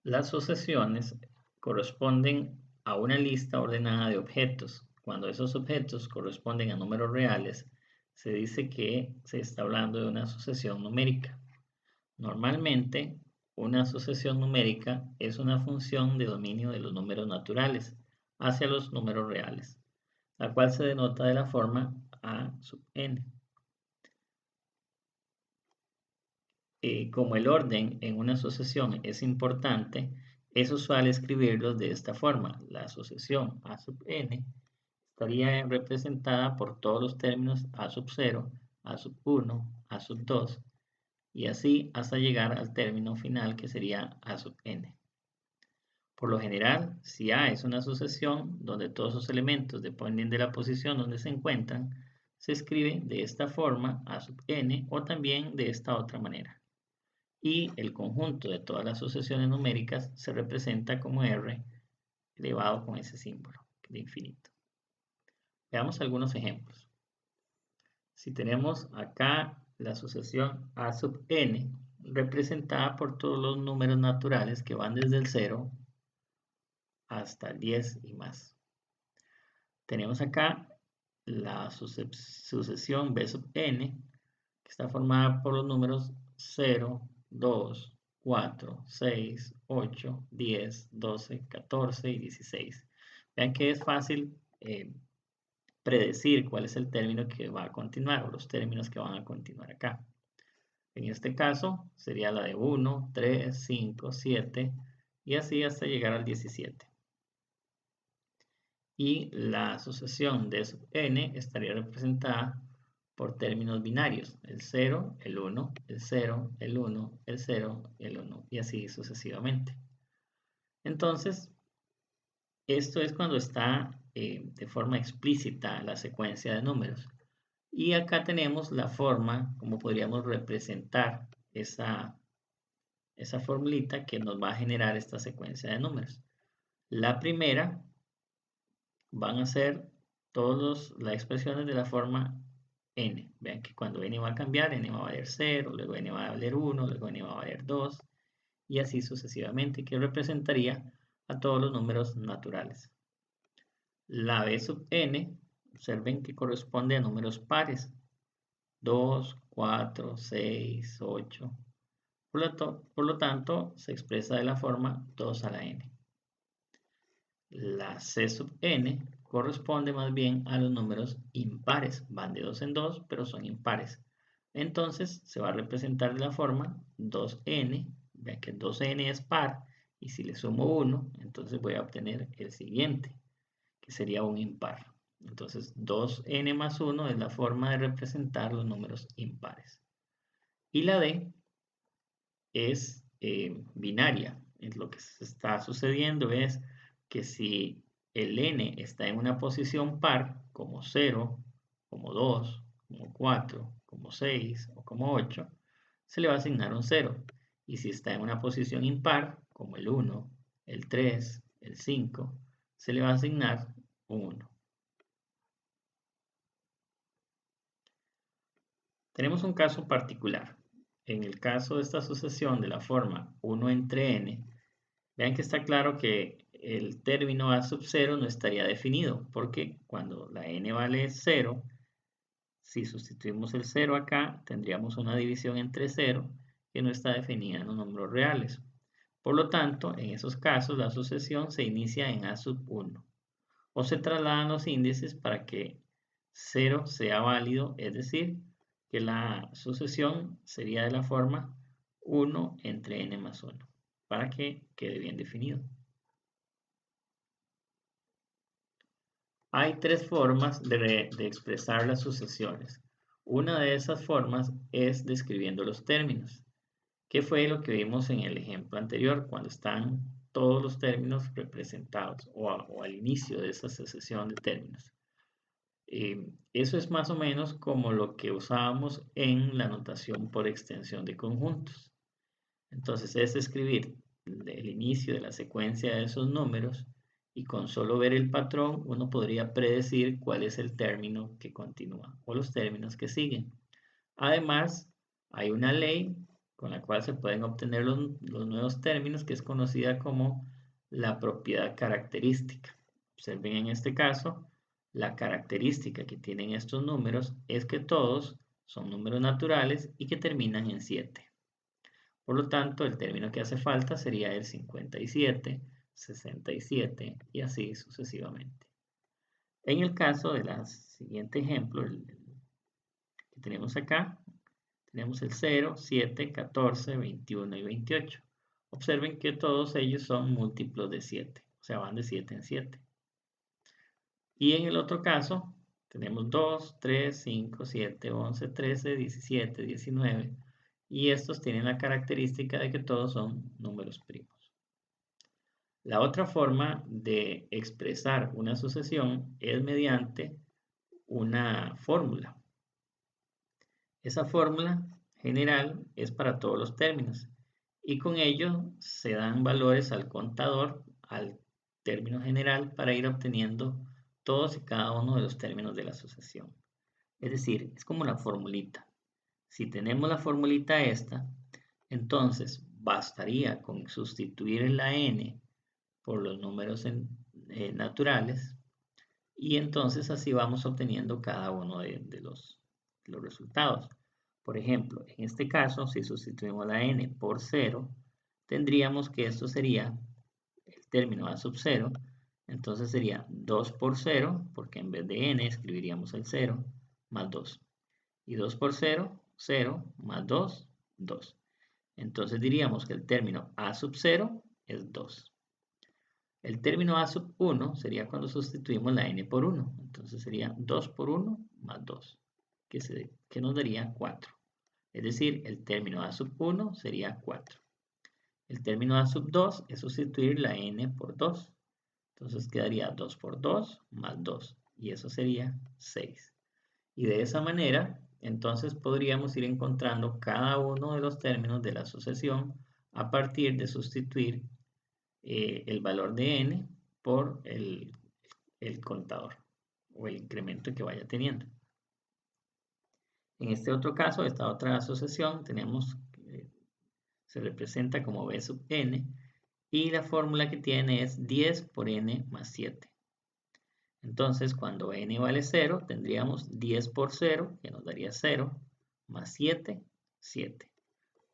Las sucesiones corresponden a una lista ordenada de objetos. Cuando esos objetos corresponden a números reales, se dice que se está hablando de una sucesión numérica. Normalmente, una sucesión numérica es una función de dominio de los números naturales hacia los números reales, la cual se denota de la forma a sub n. Como el orden en una sucesión es importante, es usual escribirlos de esta forma. La sucesión a sub n estaría representada por todos los términos a sub 0, a sub 1, a sub 2 y así hasta llegar al término final que sería a sub n. Por lo general, si A es una sucesión donde todos sus elementos dependen de la posición donde se encuentran, se escribe de esta forma a sub n o también de esta otra manera. Y el conjunto de todas las sucesiones numéricas se representa como R elevado con ese símbolo de infinito. Veamos algunos ejemplos. Si tenemos acá la sucesión A sub n, representada por todos los números naturales que van desde el 0 hasta el 10 y más. Tenemos acá la sucesión B sub n, que está formada por los números 0, 2, 4, 6, 8, 10, 12, 14 y 16. Vean que es fácil predecir cuál es el término que va a continuar o los términos que van a continuar acá. En este caso sería la de 1, 3, 5, 7 y así hasta llegar al 17. Y la sucesión de sub n estaría representada por términos binarios, el 0, el 1, el 0, el 1, el 0, el 1 y así sucesivamente. Entonces, esto es cuando está de forma explícita la secuencia de números. Y acá tenemos la forma, como podríamos representar esa formulita que nos va a generar esta secuencia de números. La primera van a ser todas las expresiones de la forma n. Vean que cuando n va a cambiar, n va a valer 0, luego n va a valer 1, luego n va a valer 2, y así sucesivamente, que representaría a todos los números naturales. La b sub n, observen que corresponde a números pares, 2, 4, 6, 8. Por lo tanto, se expresa de la forma 2 a la n. La c sub n corresponde más bien a los números impares. Van de 2 en 2, pero son impares. Entonces, se va a representar de la forma 2n. Vean que 2n es par. Y si le sumo 1, entonces voy a obtener el siguiente, que sería un impar. Entonces, 2n más 1 es la forma de representar los números impares. Y la d es binaria. Lo que se está sucediendo es que si el n está en una posición par, como 0, como 2, como 4, como 6 o como 8, se le va a asignar un 0. Y si está en una posición impar, como el 1, el 3, el 5, se le va a asignar un 1. Tenemos un caso particular. En el caso de esta sucesión de la forma 1 entre n, vean que está claro que el término a sub 0 no estaría definido, porque cuando la n vale 0, si sustituimos el 0 acá, tendríamos una división entre 0 que no está definida en los números reales. Por lo tanto, en esos casos la sucesión se inicia en a sub 1 o se trasladan los índices para que 0 sea válido, es decir, que la sucesión sería de la forma 1 entre n más 1, para que quede bien definido. Hay tres formas de expresar las sucesiones. Una de esas formas es describiendo los términos, que fue lo que vimos en el ejemplo anterior, cuando están todos los términos representados o al inicio de esa sucesión de términos. Eso es más o menos como lo que usábamos en la notación por extensión de conjuntos. Entonces es escribir el inicio de la secuencia de esos números y con solo ver el patrón uno podría predecir cuál es el término que continúa o los términos que siguen. Además, hay una ley con la cual se pueden obtener los nuevos términos, que es conocida como la propiedad característica. Observen en este caso, la característica que tienen estos números es que todos son números naturales y que terminan en 7. Por lo tanto, el término que hace falta sería el 57, 67 y así sucesivamente. En el caso del siguiente ejemplo, el que tenemos acá, tenemos el 0, 7, 14, 21 y 28. Observen que todos ellos son múltiplos de 7, o sea, van de 7 en 7. Y en el otro caso, tenemos 2, 3, 5, 7, 11, 13, 17, 19. Y estos tienen la característica de que todos son números primos. La otra forma de expresar una sucesión es mediante una fórmula. Esa fórmula general es para todos los términos y con ello se dan valores al contador, al término general, para ir obteniendo todos y cada uno de los términos de la sucesión. Es decir, es como la formulita. Si tenemos la formulita esta, entonces bastaría con sustituir la n por los números naturales y entonces así vamos obteniendo cada uno de los resultados. Por ejemplo, en este caso, si sustituimos la n por 0, tendríamos que esto sería el término a sub 0, entonces sería 2 por 0, porque en vez de n escribiríamos el 0, más 2. Y 2 por 0, 0, más 2, 2. Entonces diríamos que el término a sub 0 es 2. El término a sub 1 sería cuando sustituimos la n por 1. Entonces sería 2 por 1 más 2, que nos daría 4. Es decir, el término a sub 1 sería 4. El término a sub 2 es sustituir la n por 2. Entonces quedaría 2 por 2 más 2. Y eso sería 6. Y de esa manera, entonces podríamos ir encontrando cada uno de los términos de la sucesión a partir de sustituir el valor de n por el contador o el incremento que vaya teniendo. En este otro caso, esta otra asociación, tenemos se representa como b sub n y la fórmula que tiene es 10 por n más 7. Entonces, cuando n vale 0, tendríamos 10 por 0, que nos daría 0, más 7, 7.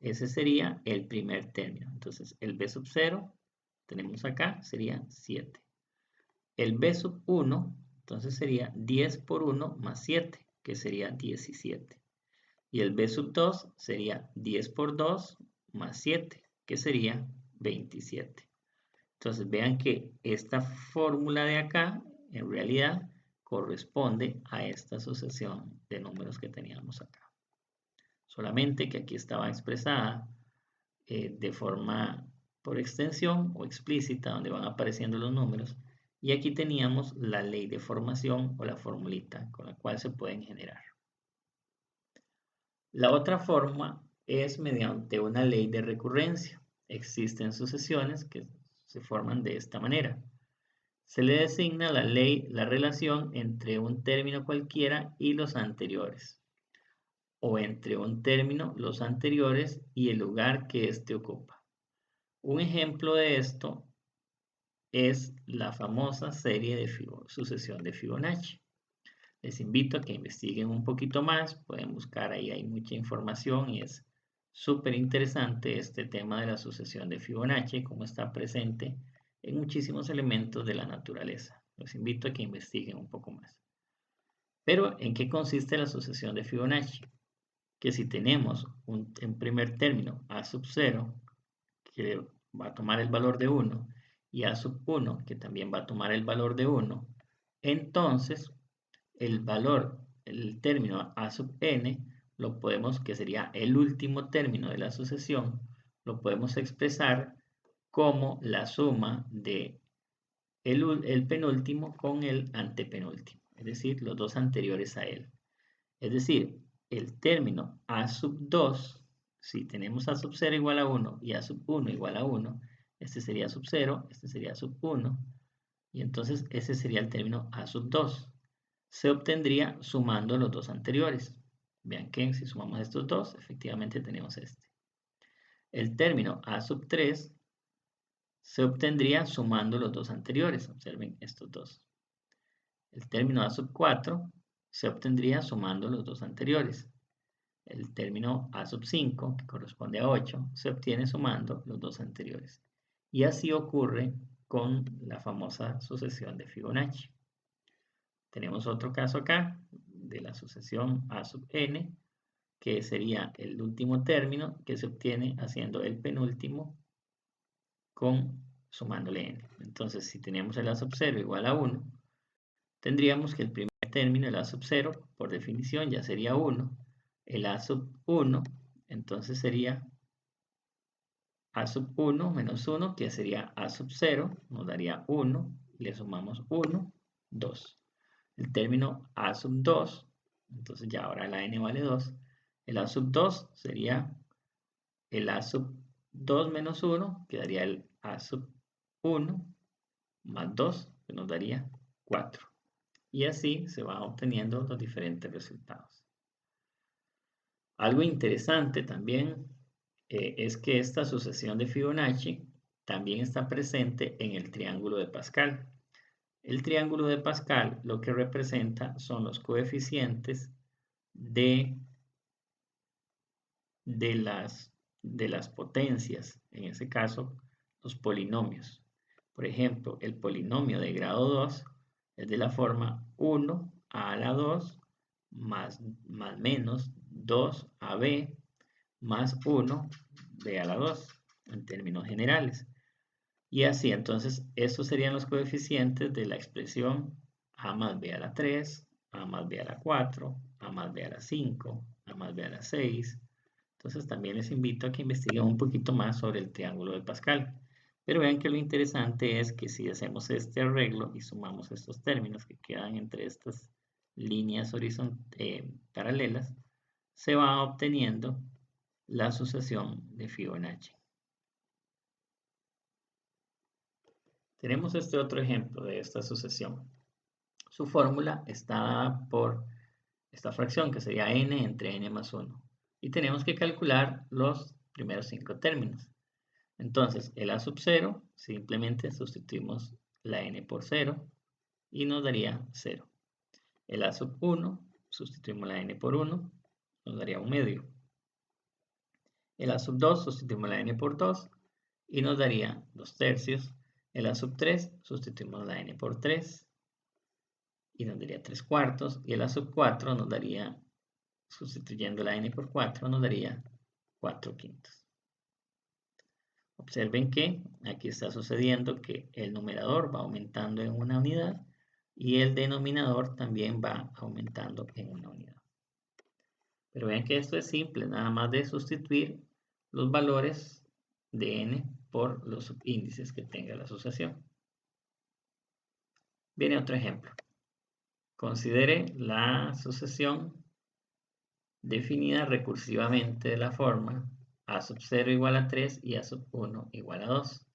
Ese sería el primer término. Entonces, el b sub 0, tenemos acá, sería 7. El b sub 1, entonces sería 10 por 1 más 7, que sería 17. Y el b sub 2 sería 10 por 2 más 7, que sería 27. Entonces vean que esta fórmula de acá, en realidad, corresponde a esta sucesión de números que teníamos acá. Solamente que aquí estaba expresada de forma por extensión o explícita, donde van apareciendo los números. Y aquí teníamos la ley de formación o la formulita con la cual se pueden generar. La otra forma es mediante una ley de recurrencia. Existen sucesiones que se forman de esta manera. Se le designa la relación entre un término cualquiera y los anteriores, o entre un término, los anteriores y el lugar que éste ocupa. Un ejemplo de esto es la famosa serie de sucesión de Fibonacci. Les invito a que investiguen un poquito más, pueden buscar ahí, hay mucha información y es súper interesante este tema de la sucesión de Fibonacci, cómo está presente en muchísimos elementos de la naturaleza. Los invito a que investiguen un poco más. Pero, ¿en qué consiste la sucesión de Fibonacci? Que si tenemos en primer término a sub 0, que va a tomar el valor de 1, y a sub 1, que también va a tomar el valor de 1, entonces el valor, el término a sub n, lo podemos, que sería el último término de la sucesión, lo podemos expresar como la suma de el penúltimo con el antepenúltimo, es decir, los dos anteriores a él. Es decir, el término a sub 2, si tenemos a sub 0 igual a 1 y a sub 1 igual a 1, este sería sub 0, este sería sub 1, y entonces ese sería el término a sub 2. Se obtendría sumando los dos anteriores. Vean que si sumamos estos dos, efectivamente tenemos este. El término A sub 3 se obtendría sumando los dos anteriores. Observen estos dos. El término A sub 4 se obtendría sumando los dos anteriores. El término A sub 5, que corresponde a 8, se obtiene sumando los dos anteriores. Y así ocurre con la famosa sucesión de Fibonacci. Tenemos otro caso acá de la sucesión A sub n, que sería el último término que se obtiene haciendo el penúltimo sumándole n. Entonces, si tenemos el A sub 0 igual a 1, tendríamos que el primer término, el A sub 0, por definición ya sería 1. El A sub 1, entonces sería A sub 1 menos 1, que sería A sub 0, nos daría 1, y le sumamos 1, 2. El término A sub 2, entonces ya ahora la n vale 2. El A sub 2 sería el A sub 2 menos 1, que daría el A sub 1 más 2, que nos daría 4. Y así se van obteniendo los diferentes resultados. Algo interesante también es que esta sucesión de Fibonacci también está presente en el triángulo de Pascal. El triángulo de Pascal lo que representa son los coeficientes de las potencias, en ese caso los polinomios. Por ejemplo, el polinomio de grado 2 es de la forma 1 a la 2 más menos 2ab más 1 b a la 2 en términos generales. Y así, entonces, estos serían los coeficientes de la expresión a más b a la 3, a más b a la 4, a más b a la 5, a más b a la 6. Entonces, también les invito a que investiguen un poquito más sobre el triángulo de Pascal. Pero vean que lo interesante es que si hacemos este arreglo y sumamos estos términos que quedan entre estas líneas paralelas, se va obteniendo la sucesión de Fibonacci. Tenemos este otro ejemplo de esta sucesión. Su fórmula está dada por esta fracción que sería n entre n más 1. Y tenemos que calcular los primeros 5 términos. Entonces, el A sub 0, simplemente sustituimos la n por 0 y nos daría 0. El A sub 1, sustituimos la n por 1, nos daría 1 medio. El A sub 2, sustituimos la n por 2 y nos daría 2 tercios. El A sub 3, sustituimos la n por 3 y nos daría 3 cuartos. Y el A sub 4 nos daría, sustituyendo la n por 4, nos daría 4 quintos. Observen que aquí está sucediendo que el numerador va aumentando en una unidad y el denominador también va aumentando en una unidad. Pero vean que esto es simple, nada más de sustituir los valores de n por los subíndices que tenga la asociación. Viene otro ejemplo. Considere la sucesión definida recursivamente de la forma a sub 0 igual a 3 y a sub 1 igual a 2.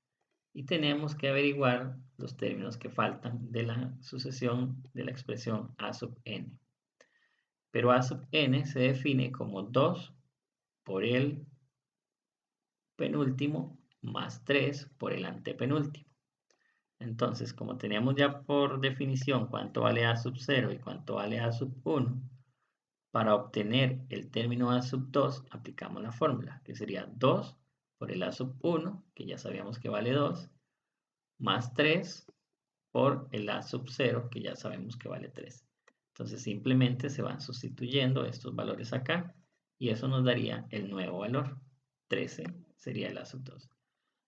Y tenemos que averiguar los términos que faltan de la sucesión de la expresión a sub n. Pero a sub n se define como 2 por el penúltimo más 3 por el antepenúltimo. Entonces, como teníamos ya por definición cuánto vale a sub 0 y cuánto vale a sub 1, para obtener el término a sub 2 aplicamos la fórmula, que sería 2 por el a sub 1, que ya sabíamos que vale 2, más 3 por el a sub 0, que ya sabemos que vale 3. Entonces simplemente se van sustituyendo estos valores acá y eso nos daría el nuevo valor. 13 sería el a sub 2.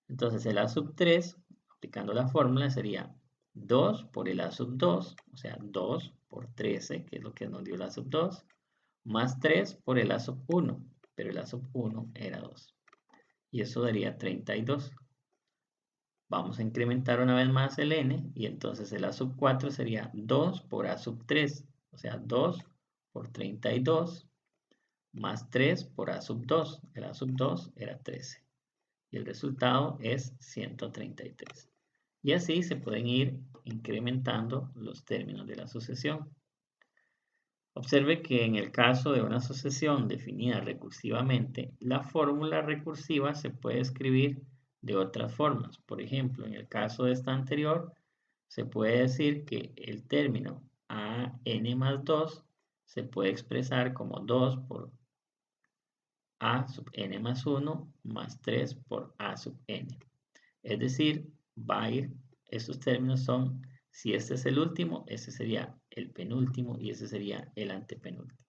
Entonces el a sub 3, aplicando la fórmula, sería 2 por el a sub 2, o sea 2 por 13, que es lo que nos dio el a sub 2, más 3 por el a sub 1, pero el a sub 1 era 2. Y eso daría 32. Vamos a incrementar una vez más el n y entonces el a sub 4 sería 2 por a sub 3, o sea 2 por 32 más 3 por a sub 2. El a sub 2 era 13 y el resultado es 133. Y así se pueden ir incrementando los términos de la sucesión. Observe que en el caso de una asociación definida recursivamente, la fórmula recursiva se puede escribir de otras formas. Por ejemplo, en el caso de esta anterior, se puede decir que el término a(n más 2) se puede expresar como 2 por a sub n más 1 más 3 por a sub n. Es decir, va a ir, estos términos son, si este es el último, ese sería el penúltimo y ese sería el antepenúltimo.